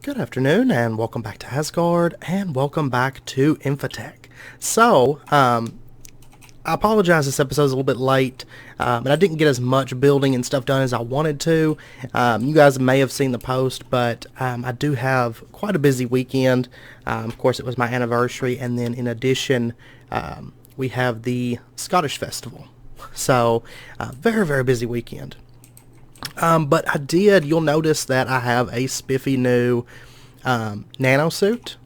Good afternoon, and welcome back to Asgard, and welcome back to Infitech. So, I apologize this episode's a little bit late, and I didn't get as much building and stuff done as I wanted to. You guys may have seen the post, but I do have quite a busy weekend. Of course, it was my anniversary, and then in addition, we have the Scottish Festival. So, very, very busy weekend. But you'll notice that I have a spiffy new Nano suit,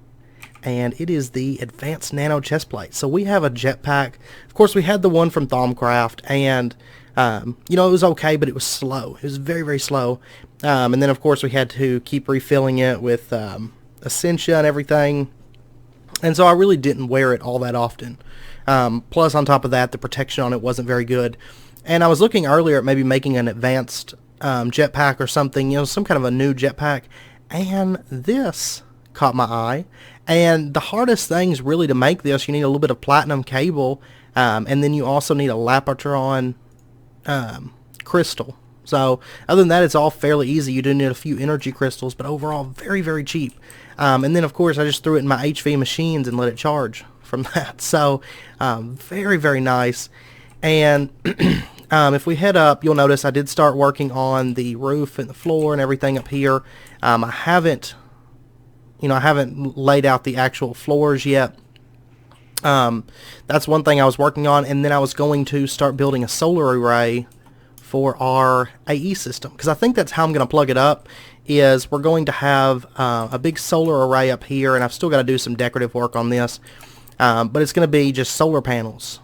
and it is the Advanced Nano chest plate. So we have a jetpack. Of course, we had the one from Thaumcraft, and it was okay, but it was slow. It was very, very slow. And then, of course, we had to keep refilling it with Essentia and everything. And so I really didn't wear it all that often. Plus, on top of that, the protection on it wasn't very good. And I was looking earlier at maybe making an advanced jetpack or something, some kind of a new jetpack, and this caught my eye. And the hardest things really to make this, you need a little bit of platinum cable, and then you also need a Lapotron crystal. So other than that, it's all fairly easy. You do need a few energy crystals, but overall very, very cheap. And then of course I just threw it in my HV machines and let it charge from that. So very, very nice. And if we head up, you'll notice I did start working on the roof and the floor and everything up here. I haven't laid out the actual floors yet. That's one thing I was working on, and then I was going to start building a solar array for our AE system, because I think that's how I'm going to plug it up. Is we're going to have a big solar array up here, and I've still got to do some decorative work on this, but it's going to be just solar panels.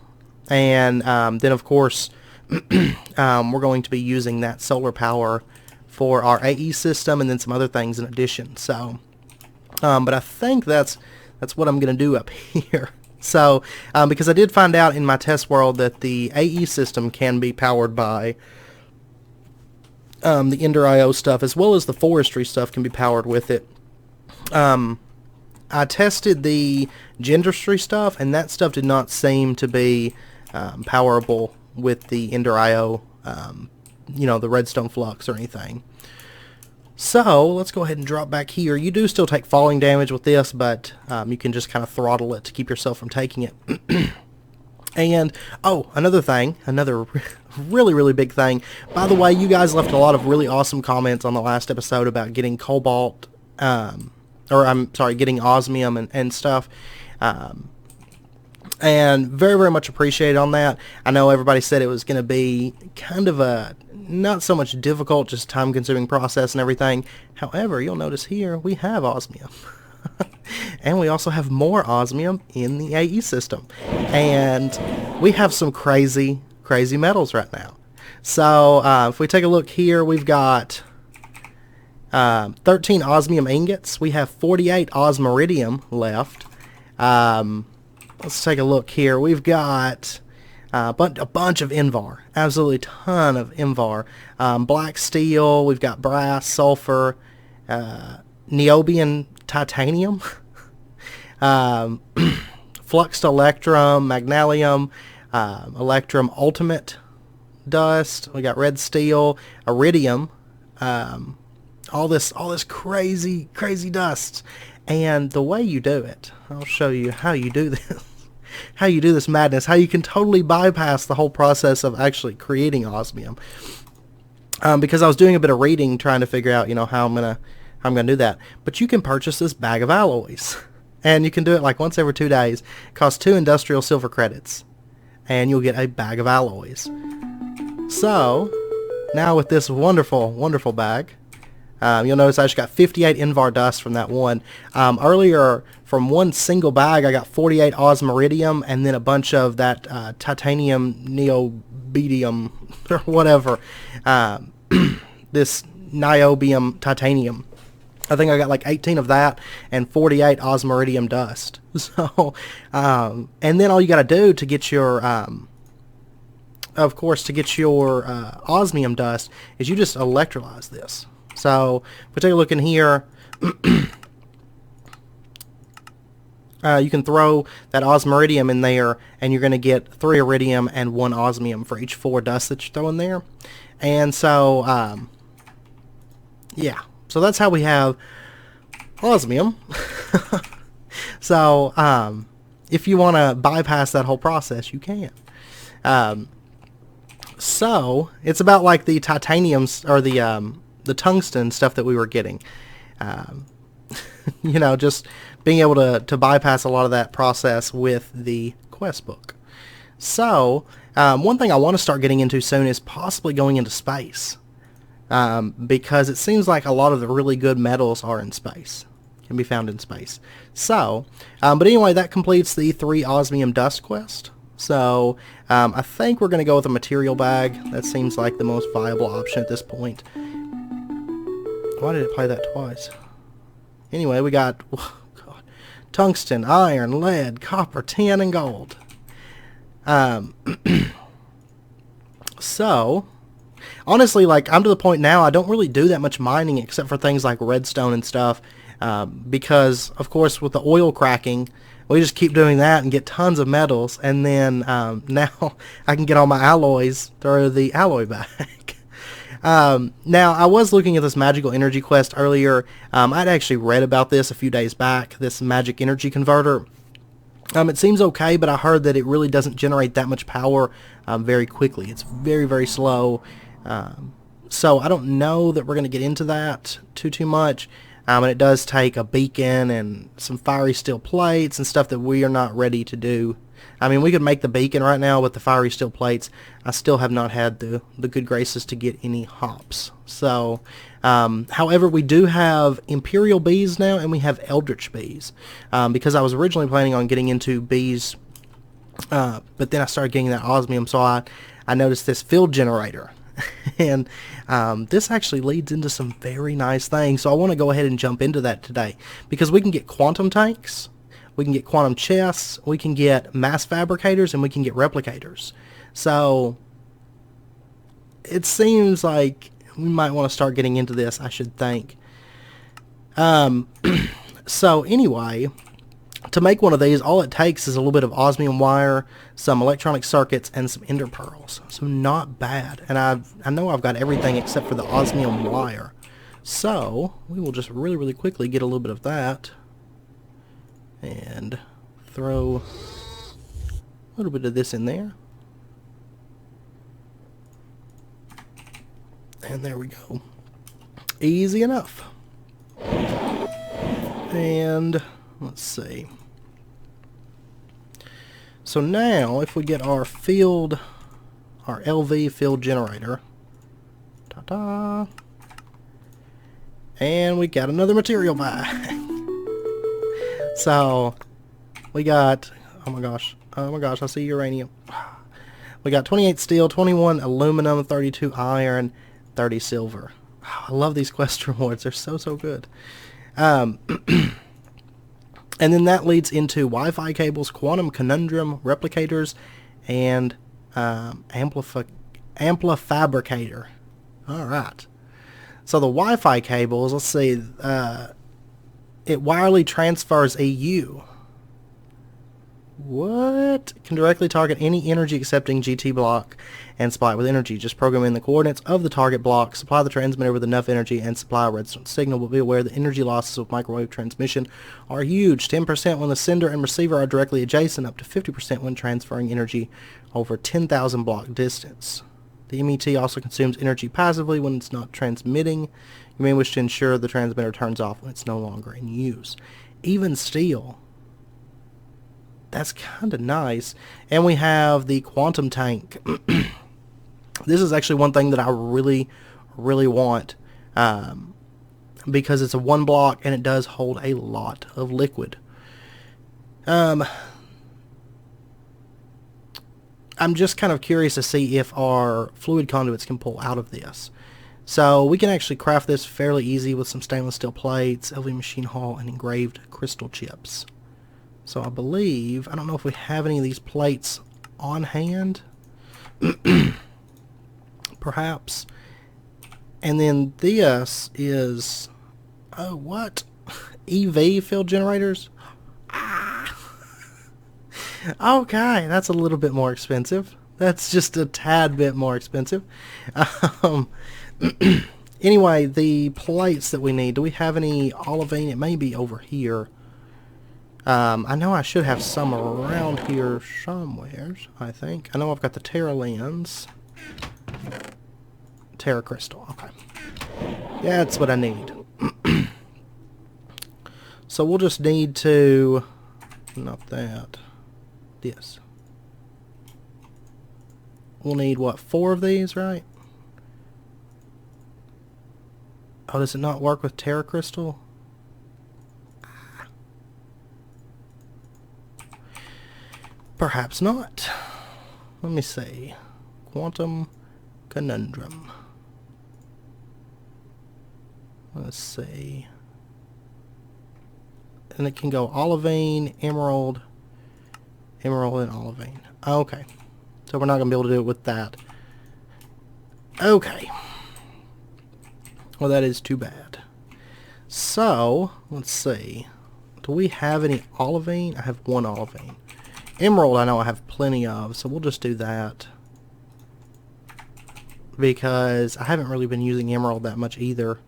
And then, of course, we're going to be using that solar power for our AE system, and then some other things in addition. So, but I think that's what I'm going to do up here. So, because I did find out in my test world that the AE system can be powered by the Ender IO stuff, as well as the forestry stuff can be powered with it. I tested the Gendristry stuff, and that stuff did not seem to be powerable with the Ender IO, the redstone flux or anything. So let's go ahead and drop back here. You do still take falling damage with this, but you can just kind of throttle it to keep yourself from taking it. And another thing, another really, really big thing. By the way, you guys left a lot of really awesome comments on the last episode about getting cobalt, getting osmium and stuff. And very, very much appreciated on that. I know everybody said it was going to be kind of a not so much difficult, just time-consuming process and everything. However, you'll notice here we have osmium. And we also have more osmium in the AE system. And we have some crazy, crazy metals right now. So if we take a look here, we've got 13 osmium ingots. We have 48 osmiridium left. Let's take a look here. We've got a bunch of Invar. Absolutely ton of Invar. Black steel. We've got brass, sulfur, niobium titanium, fluxed electrum, magnesium, electrum ultimate dust. We got red steel, iridium, all this crazy, crazy dust. And the way you do it, I'll show you how you do this. How you do this madness, how you can totally bypass the whole process of actually creating osmium. Because I was doing a bit of reading trying to figure out, how I'm gonna do that. But you can purchase this bag of alloys, and you can do it like once every 2 days. It costs 2 industrial silver credits, and you'll get a bag of alloys. So now with this wonderful, wonderful bag, you'll notice I just got 58 Invar dust from that one. Earlier, from one single bag, I got 48 osmiridium, and then a bunch of that titanium neobidium, or whatever. This niobium titanium. I think I got like 18 of that, and 48 osmiridium dust. So, and then all you got to do to get your, osmium dust is you just electrolyze this. So, if we take a look in here, you can throw that osmiridium in there, and you're going to get 3 iridium and 1 osmium for each 4 dust that you throw in there. And so, yeah. So that's how we have osmium. So, if you want to bypass that whole process, you can. So, it's about like the titaniums, or the tungsten stuff that we were getting. You know, just being able to bypass a lot of that process with the quest book. So, one thing I want to start getting into soon is possibly going into space. Because it seems like a lot of the really good metals are in space. Can be found in space. So, but anyway, that completes the 3 Osmium Dust quest. So, I think we're going to go with a material bag. That seems like the most viable option at this point. Why did it play that twice? Anyway, we got tungsten, iron, lead, copper, tin, and gold. So, honestly, like, I'm to the point now, I don't really do that much mining except for things like redstone and stuff, because, of course, with the oil cracking, we just keep doing that and get tons of metals, and then now I can get all my alloys through the alloy bag. Now, I was looking at this magical energy quest earlier. I'd actually read about this a few days back, this magic energy converter. It seems okay, but I heard that it really doesn't generate that much power very quickly. It's very, very slow. So I don't know that we're going to get into that too much. And it does take a beacon and some fiery steel plates and stuff that we are not ready to do. I mean, we could make the beacon right now with the fiery steel plates. I still have not had the good graces to get any hops. So, however, we do have Imperial bees now, and we have Eldritch bees. Because I was originally planning on getting into bees, but then I started getting that osmium, so I noticed this field generator. And this actually leads into some very nice things. So I want to go ahead and jump into that today. Because we can get quantum tanks, we can get quantum chests, we can get mass fabricators, and we can get replicators. So it seems like we might want to start getting into this, I should think. So anyway, to make one of these, all it takes is a little bit of osmium wire, some electronic circuits, and some ender pearls. So not bad. And I know I've got everything except for the osmium wire. So we will just really, really quickly get a little bit of that. And throw a little bit of this in there. And there we go. Easy enough. And let's see. So now, if we get our LV field generator, ta-da, and we got another material bag. So we got, oh my gosh, I see uranium. We got 28 steel, 21 aluminum, 32 iron, 30 silver. I love these quest rewards. They're so good. And then that leads into Wi-Fi cables, quantum conundrum, replicators, and amplifabricator. Alright. So the Wi-Fi cables, let's see, it wirely transfers EU. What? Can directly target any energy accepting GT block and supply it with energy. Just program in the coordinates of the target block, supply the transmitter with enough energy, and supply a redstone signal. But be aware the energy losses of microwave transmission are huge. 10% when the sender and receiver are directly adjacent, up to 50% when transferring energy over 10,000 block distance. The MET also consumes energy passively when it's not transmitting. You may wish to ensure the transmitter turns off when it's no longer in use. Even steel. That's kind of nice. And we have the quantum tank. This is actually one thing that I really, really want. Because it's a 1 block and it does hold a lot of liquid. I'm just kind of curious to see if our fluid conduits can pull out of this. So we can actually craft this fairly easy with some stainless steel plates, LV machine hall, and engraved crystal chips. So I believe, I don't know if we have any of these plates on hand. Perhaps. And then this is, oh what? EV field generators? Okay, that's a little bit more expensive. That's just a tad bit more expensive. Anyway, the plates that we need. Do we have any olivine? It may be over here. I know I should have some around here somewheres, I think. I know I've got the Terra lens. Terra crystal, okay. That's what I need. So we'll just need to... Not that. This. We'll need, what, 4 of these, right? Oh, does it not work with Terra crystal? Perhaps not. Let me see. Quantum conundrum. Let's see. And it can go olivine, emerald, emerald, and olivine. Okay. So we're not going to be able to do it with that. Okay. Well, that is too bad. So, let's see. Do we have any olivine? I have 1 olivine. Emerald I know I have plenty of, so we'll just do that. Because I haven't really been using emerald that much either.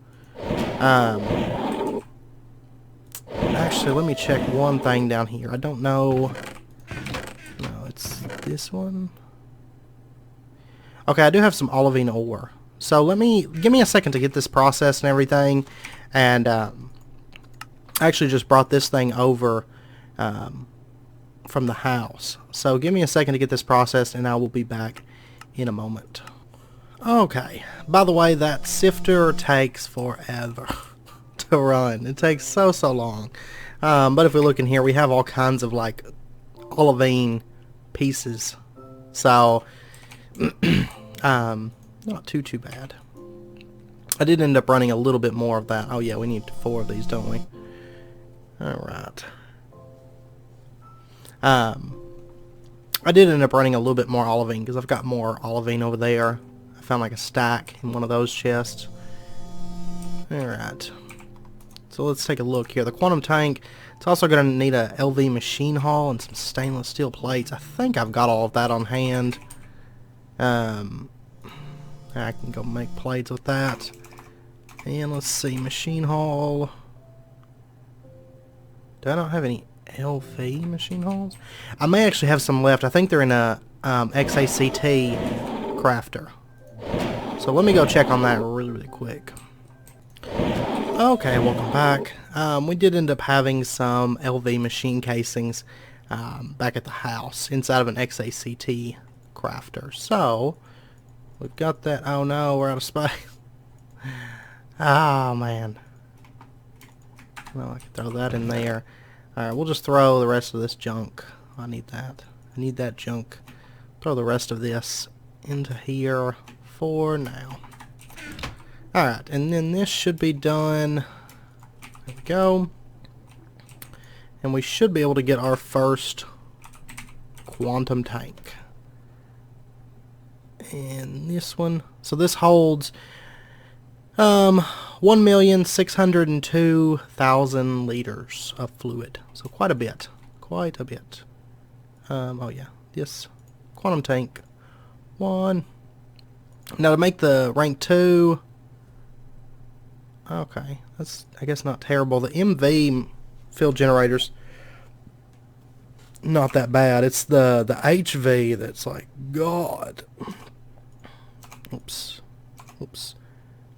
Actually, let me check one thing down here. I don't know... No, it's this one. Okay, I do have some olivine ore. So give me a second to get this processed and everything. And I actually just brought this thing over from the house. So give me a second to get this processed and I will be back in a moment. Okay, by the way, that sifter takes forever to run. It takes so long. But if we look in here, we have all kinds of like olivine pieces. So not too bad. I did end up running a little bit more of that. Oh yeah, we need 4 of these, don't we? Alright. I did end up running a little bit more olivine because I've got more olivine over there. I found like a stack in one of those chests. Alright. So let's take a look here. The quantum tank, it's also going to need a LV machine hull and some stainless steel plates. I think I've got all of that on hand. I can go make plates with that. And let's see, machine hull. Do I not have any LV machine hulls? I may actually have some left. I think they're in a XACT crafter. So let me go check on that really quick. Okay, welcome back. We did end up having some LV machine casings back at the house inside of an XACT crafter. So we've got that. Oh no, we're out of space. Oh man. Well, I can throw that in there. Alright, we'll just throw the rest of this junk. I need that. I need that junk. Throw the rest of this into here for now. Alright, and then this should be done. There we go. And we should be able to get our first quantum tank. And this one. So this holds 1,602,000 liters of fluid. So quite a bit. Quite a bit. Oh yeah. This quantum tank 1. Now to make the rank 2. Okay. That's, I guess, not terrible. The MV field generators, not that bad. It's the HV that's like, God. Oops. Oops.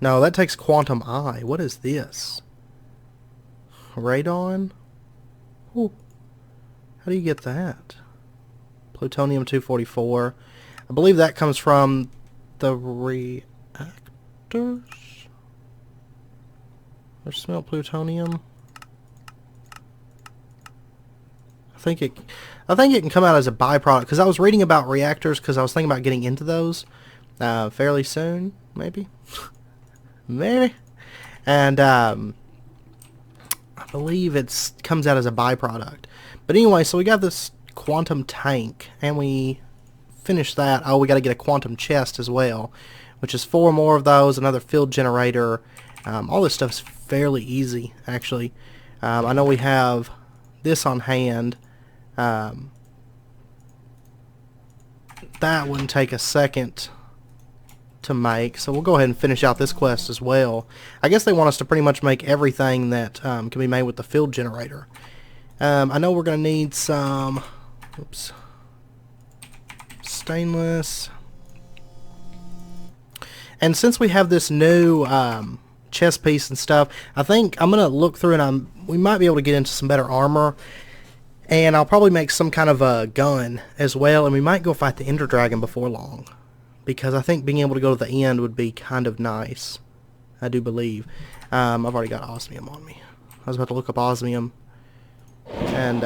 No, that takes quantum eye. What is this? Radon? Ooh. How do you get that? Plutonium-244. I believe that comes from the reactors? Or smelt plutonium? I think it can come out as a byproduct, because I was reading about reactors because I was thinking about getting into those fairly soon, maybe. Maybe. And I believe it comes out as a byproduct. But anyway, so we got this quantum tank, and we finished that. Oh, we got to get a quantum chest as well, which is 4 more of those, another field generator. All this stuff's fairly easy, actually. I know we have this on hand. That wouldn't take a second to make, so we'll go ahead and finish out this quest as well. I guess they want us to pretty much make everything that can be made with the field generator. I know we're going to need some stainless. And since we have this new chest piece and stuff, I think I'm going to look through and we might be able to get into some better armor. And I'll probably make some kind of a gun as well, and we might go fight the Ender Dragon before long. Because I think being able to go to the end would be kind of nice. I do believe. I've already got osmium on me. I was about to look up osmium. And,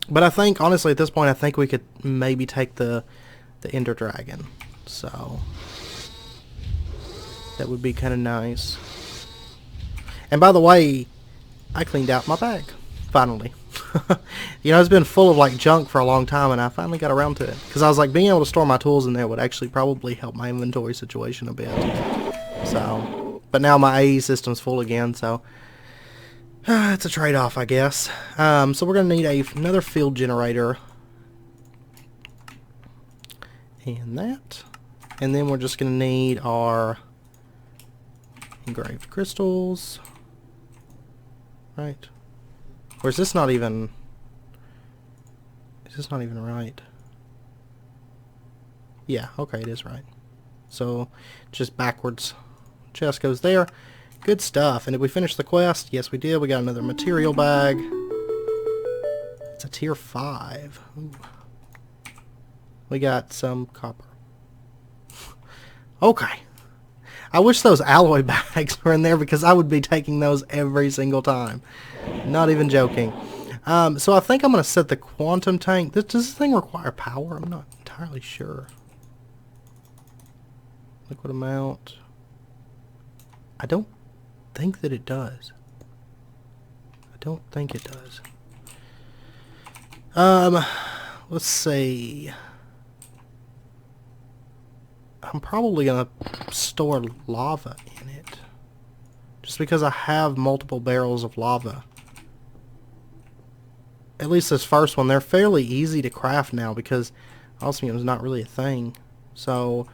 but I think, honestly, at this point, I think we could maybe take the Ender Dragon. So, that would be kind of nice. And by the way, I cleaned out my bag. Finally. You know, it's been full of like junk for a long time, and I finally got around to it. Because I was like, being able to store my tools in there would actually probably help my inventory situation a bit. So, but now my AE system's full again, so it's a trade-off, I guess. So we're going to need another field generator. And that. And then we're just going to need our engraved crystals. Right. Or is this not even... Is this not even right? Yeah, okay, it is right. So, just backwards. Chest goes there. Good stuff. And did we finish the quest? Yes, we did. We got another material bag. It's a tier 5. Ooh. We got some copper. Okay. I wish those alloy bags were in there because I would be taking those every single time. Not even joking. So I think I'm going to set the quantum tank. Does this thing require power? I'm not entirely sure. Liquid amount. I don't think that it does. I don't think it does. Let's see. I'm probably going to store lava in it. Just because I have multiple barrels of lava. At least this first one. They're fairly easy to craft now because osmium is not really a thing. So,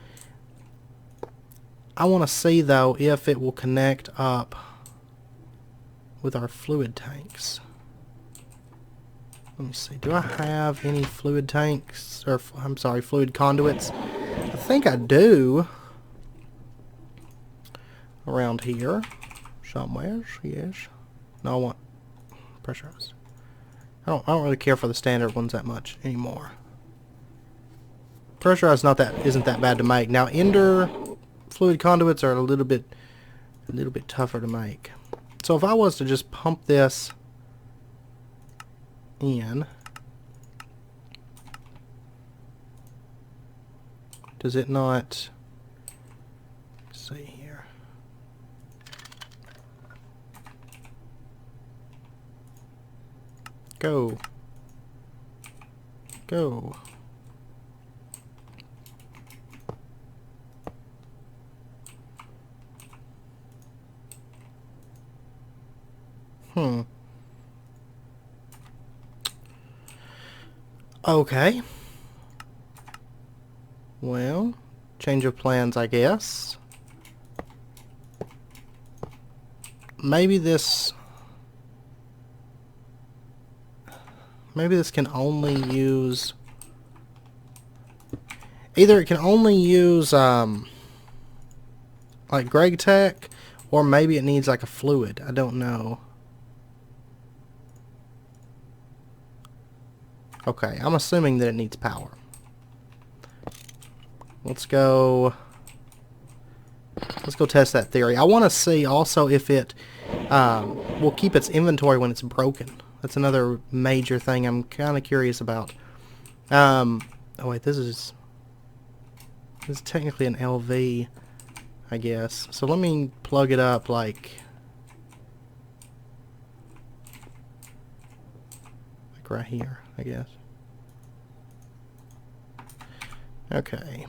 I want to see though if it will connect up with our fluid tanks. Let me see. Do I have any fluid tanks? Or, I'm sorry, fluid conduits? I think I do. Around here. Somewhere, yes. No, I want pressurized. I don't really care for the standard ones that much anymore. Pressurized isn't that bad to make. Now Ender fluid conduits are a little bit tougher to make. So if I was to just pump this in, does it not? Let's see here. Go. Go. Okay. Well, change of plans, I guess. Maybe this can only use... Either it can only use, like Greg Tech, or maybe it needs like a fluid. I don't know. Okay, I'm assuming that it needs power. Let's go test that theory. I want to see also if it will keep its inventory when it's broken. That's another major thing I'm kind of curious about. Oh wait, this is technically an LV, I guess. So let me plug it up like right here, I guess. Okay.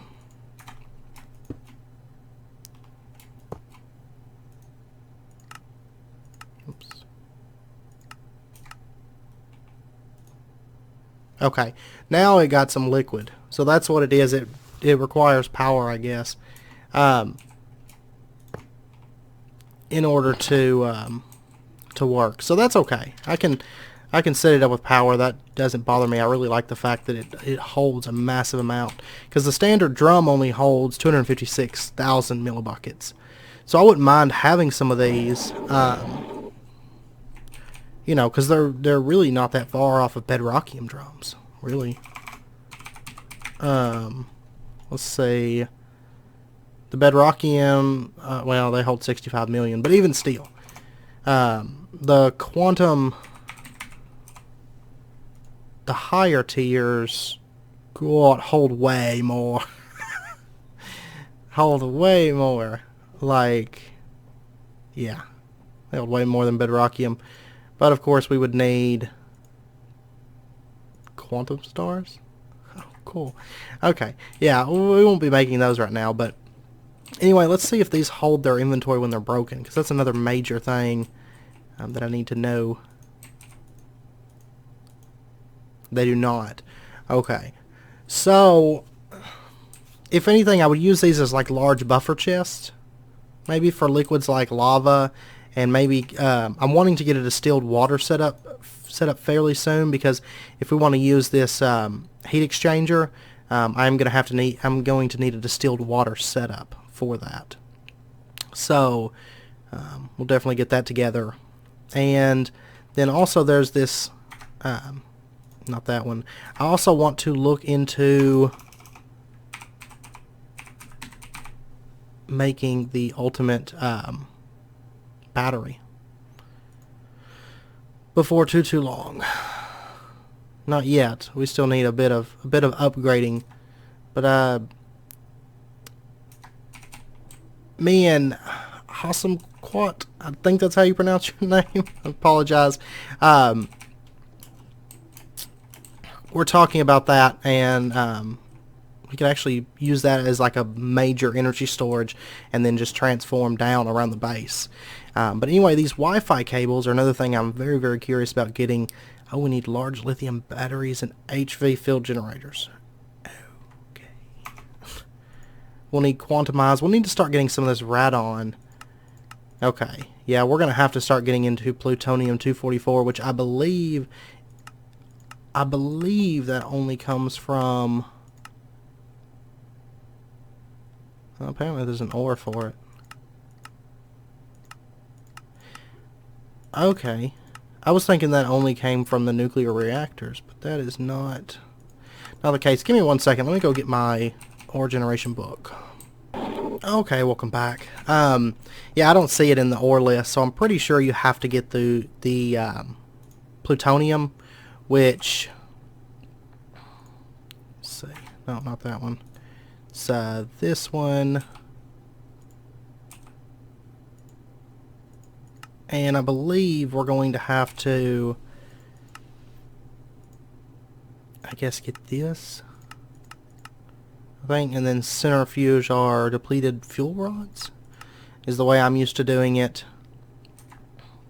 Oops. Okay. Now it got some liquid. So that's what it is. it requires power, I guess, in order to work. So that's okay. I can set it up with power. That doesn't bother me. I really like the fact that it holds a massive amount, because the standard drum only holds 256,000 millibuckets. So I wouldn't mind having some of these, you know, because they're really not that far off of bedrockium drums, really. Let's see. The bedrockium, well, they hold 65 million, but even still, the quantum, the higher tiers, God, hold way more. Hold way more. Like, yeah, they hold way more than bedrockium. But of course, we would need quantum stars. Oh, cool. Okay, yeah, we won't be making those right now, but anyway, let's see if these hold their inventory when they're broken, because that's another major thing that I need to know. They do not. Okay. So, if anything, I would use these as like large buffer chests. Maybe for liquids like lava, and maybe I'm wanting to get a distilled water set up fairly soon, because if we want to use this heat exchanger, I'm going to need a distilled water setup for that. So we'll definitely get that together. And then also there's this, not that one. I also want to look into making the ultimate battery before too long. Not yet. We still need a bit of upgrading, but me and Hassamquat, I think that's how you pronounce your name. I apologize. We're talking about that, and we could actually use that as like a major energy storage, and then just transform down around the base. But anyway, these Wi-Fi cables are another thing I'm very, very curious about getting. Oh, we need large lithium batteries and HV field generators. Okay. We'll need quantumized. We'll need to start getting some of this radon. Okay. Yeah, we're going to have to start getting into plutonium-244, which I believe that only comes from... Well, apparently there's an ore for it. Okay. I was thinking that only came from the nuclear reactors, but that is not the case. Give me 1 second. Let me go get my ore generation book. Okay, welcome back. Yeah, I don't see it in the ore list, so I'm pretty sure you have to get the plutonium, which... Let's see. No, not that one. It's this one. And I believe we're going to have to, I guess, get this, I think, and then centrifuge our depleted fuel rods is the way I'm used to doing it.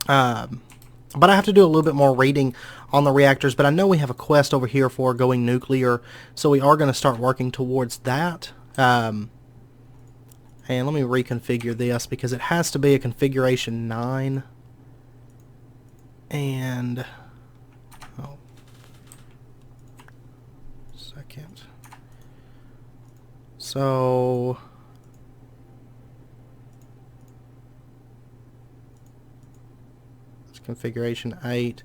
But I have to do a little bit more reading on the reactors, but I know we have a quest over here for going nuclear, so we are going to start working towards that. And let me reconfigure this, because it has to be a configuration 9. And, oh, second. So, it's configuration 8.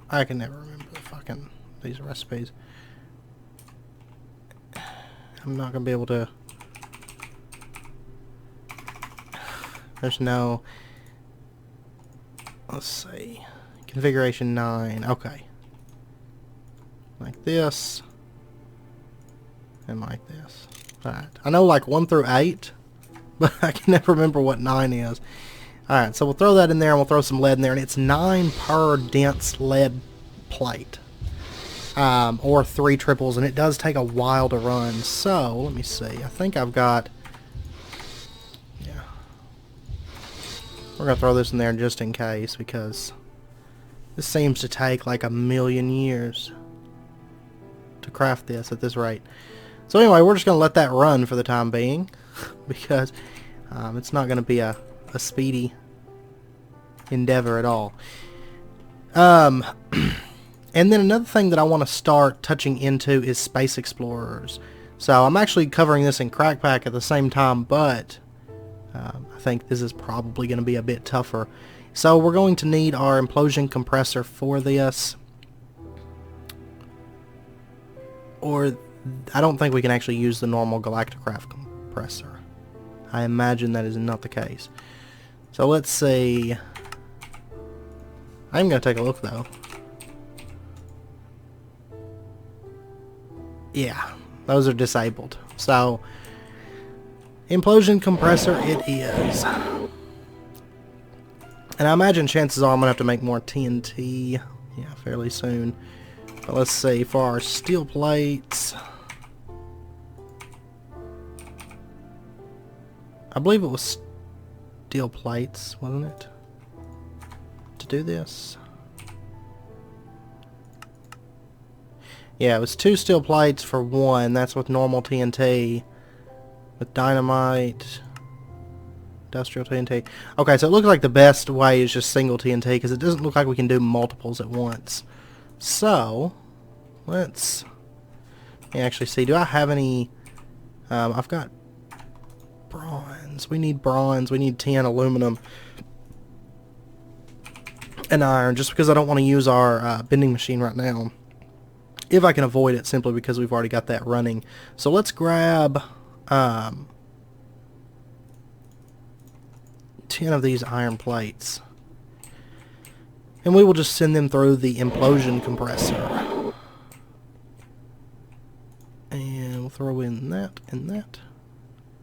I can never remember these recipes. I'm not gonna be able to. There's no. Let's see. Configuration 9. Okay. Like this. And like this. Alright. I know like 1 through 8, but I can never remember what 9 is. Alright, so we'll throw that in there, and we'll throw some lead in there, and it's 9 per dense lead plate. Or 3 triples, and it does take a while to run. So, let me see. I think I've got... Yeah. We're going to throw this in there just in case, because this seems to take like 1,000,000 years. to craft this at this rate. So anyway, we're just going to let that run for the time being because it's not going to be a speedy endeavor at all. And then another thing that I want to start touching into is space explorers. So I'm actually covering this in Crackpack at the same time, but I think this is probably going to be a bit tougher. So we're going to need our Implosion Compressor for this. Or I don't think we can actually use the normal Galacticraft compressor. I imagine that is not the case. So let's see. I'm going to take a look though. Yeah, those are disabled. So Implosion Compressor it is. And I imagine chances are I'm going to have to make more TNT, yeah, fairly soon. But let's see, for our steel plates, I believe it was steel plates, wasn't it? To do this. Yeah, it was 2 steel plates for 1. That's with normal TNT. With dynamite. Industrial TNT. Okay, so it looks like the best way is just single TNT because it doesn't look like we can do multiples at once. So, let me actually see. Do I have any... I've got bronze. We need bronze. We need tin, aluminum, and iron. Just because I don't want to use our bending machine right now. If I can avoid it, simply because we've already got that running. So let's grab 10 of these iron plates. And we will just send them through the Implosion Compressor. And we'll throw in that and that.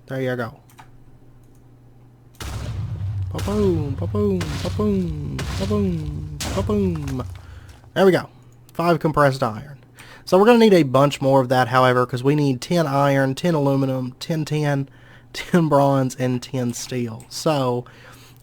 There you go. Ba-boom, ba-boom, ba-boom, ba-boom, ba-boom. There we go. 5 compressed iron. So we're going to need a bunch more of that, however, because we need 10 iron, 10 aluminum, 10 tin, 10 bronze, and 10 steel. So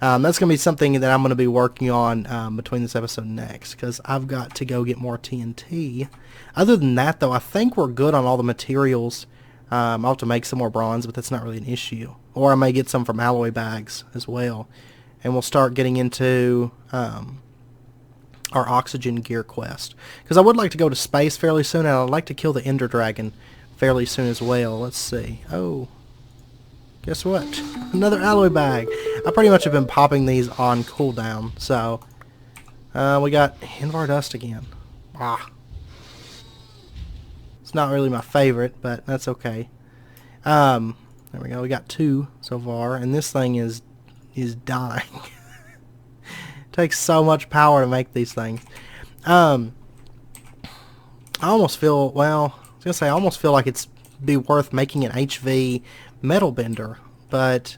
that's going to be something that I'm going to be working on between this episode and next, because I've got to go get more TNT. Other than that, though, I think we're good on all the materials. I'll have to make some more bronze, but that's not really an issue. Or I may get some from alloy bags as well. And we'll start getting into our oxygen gear quest. Because I would like to go to space fairly soon, and I'd like to kill the Ender Dragon fairly soon as well. Let's see. Oh, guess what? Another alloy bag. I pretty much have been popping these on cooldown. So, we got Infitech Dust again. Ah. It's not really my favorite, but that's okay. There we go. We got 2 so far, and this thing is dying. Takes so much power to make these things. I almost feel, well, I was gonna say I almost feel like it's be worth making an HV metal bender, but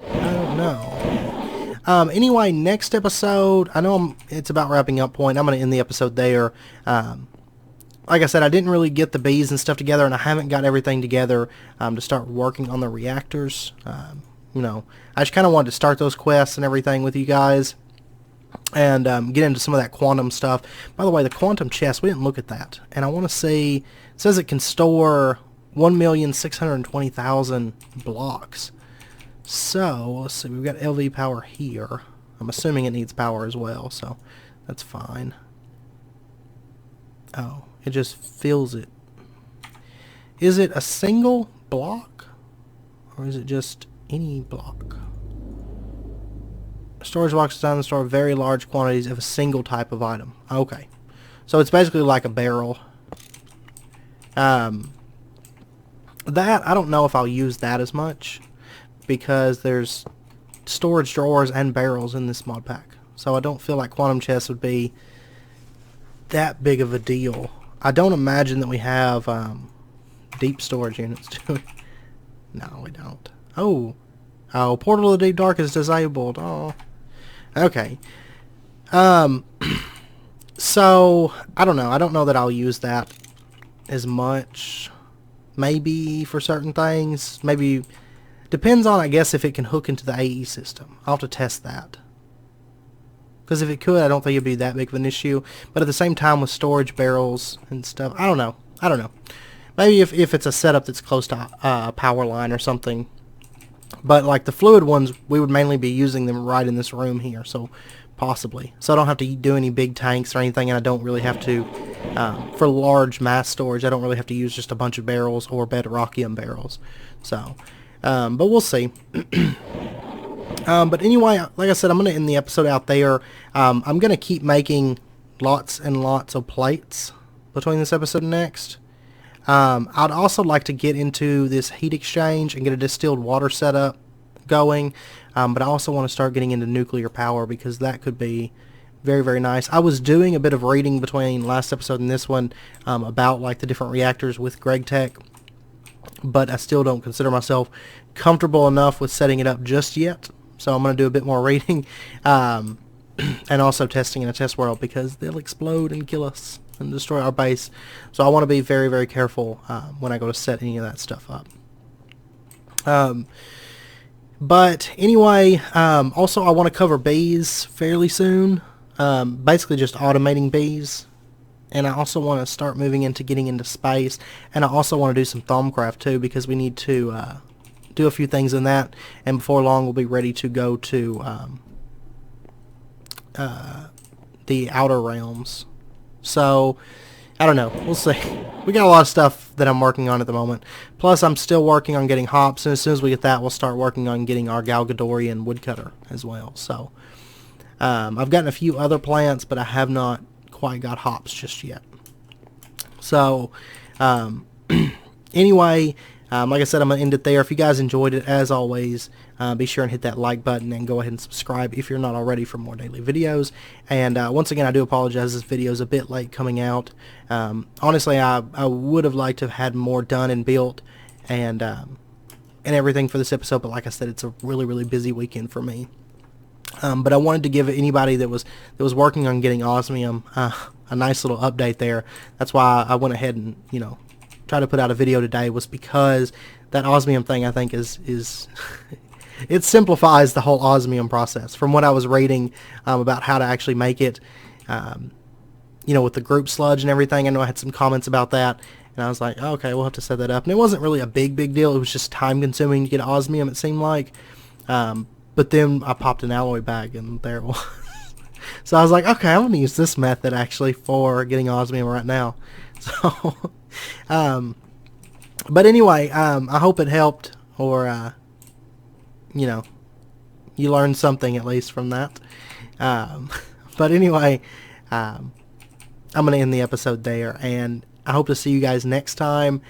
I don't know. Anyway, next episode, I know it's about wrapping up point. I'm gonna end the episode there. Like I said, I didn't really get the bees and stuff together, and I haven't got everything together to start working on the reactors. You know, I just kind of wanted to start those quests and everything with you guys. And get into some of that quantum stuff. By the way, the quantum chest, we didn't look at that. And I want to see, it says it can store 1,620,000 blocks. So, let's see, we've got LV power here. I'm assuming it needs power as well, so that's fine. Oh, it just fills it. Is it a single block? Or is it just any block? Storage box is designed to store very large quantities of a single type of item. Okay. So it's basically like a barrel. That, I don't know if I'll use that as much, because there's storage drawers and barrels in this mod pack. So I don't feel like quantum chests would be that big of a deal. I don't imagine that we have deep storage units, do we? No, we don't. Oh, Portal to the Deep Dark is disabled. Oh. Okay. So, I don't know. I don't know that I'll use that as much. Maybe for certain things. Maybe, depends on, I guess, if it can hook into the AE system. I'll have to test that. Because if it could, I don't think it'd be that big of an issue. But at the same time, with storage barrels and stuff, I don't know. I don't know. Maybe if it's a setup that's close to a power line or something. But like the fluid ones, we would mainly be using them right in this room here, so possibly. So I don't have to do any big tanks or anything, and I don't really have to, for large mass storage, I don't really have to use just a bunch of barrels or bedrockium barrels. So, but we'll see. But anyway, like I said, I'm going to end the episode out there. I'm going to keep making lots and lots of plates between this episode and next. I'd also like to get into this heat exchange and get a distilled water setup going, but I also want to start getting into nuclear power because that could be very, very nice. I was doing a bit of reading between last episode and this one about like the different reactors with GregTech, but I still don't consider myself comfortable enough with setting it up just yet, so I'm going to do a bit more reading and also testing in a test world because they'll explode and kill us and destroy our base. So I want to be very, very careful when I go to set any of that stuff up. But anyway, also I want to cover bees fairly soon. Basically just automating bees. And I also want to start moving into getting into space. And I also want to do some Thaumcraft too, because we need to do a few things in that. And before long we'll be ready to go to the Outer Realms. So, I don't know. We'll see. We got a lot of stuff that I'm working on at the moment. Plus, I'm still working on getting hops, and as soon as we get that, we'll start working on getting our Galgadorian woodcutter as well. So, I've gotten a few other plants, but I have not quite got hops just yet. So, anyway, like I said, I'm going to end it there. If you guys enjoyed it, as always, be sure and hit that like button and go ahead and subscribe if you're not already for more daily videos. And once again, I do apologize. This video is a bit late coming out. Honestly, I would have liked to have had more done and built and everything for this episode. But like I said, it's a really, really busy weekend for me. But I wanted to give anybody that was working on getting Osmium a nice little update there. That's why I went ahead and, you know, try to put out a video today, was because that osmium thing I think is it simplifies the whole osmium process from what I was reading about how to actually make it, you know, with the group sludge and everything. I know I had some comments about that, and I was like, okay, we'll have to set that up. And it wasn't really a big deal. It was just time consuming to get osmium, it seemed like. But then I popped an alloy bag and there it was. So I was like, okay, I'm going to use this method actually for getting osmium right now. So but anyway, I hope it helped, or you know, you learned something at least from that. But anyway, I'm going to end the episode there, and I hope to see you guys next time.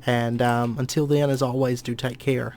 And until then, as always, do take care.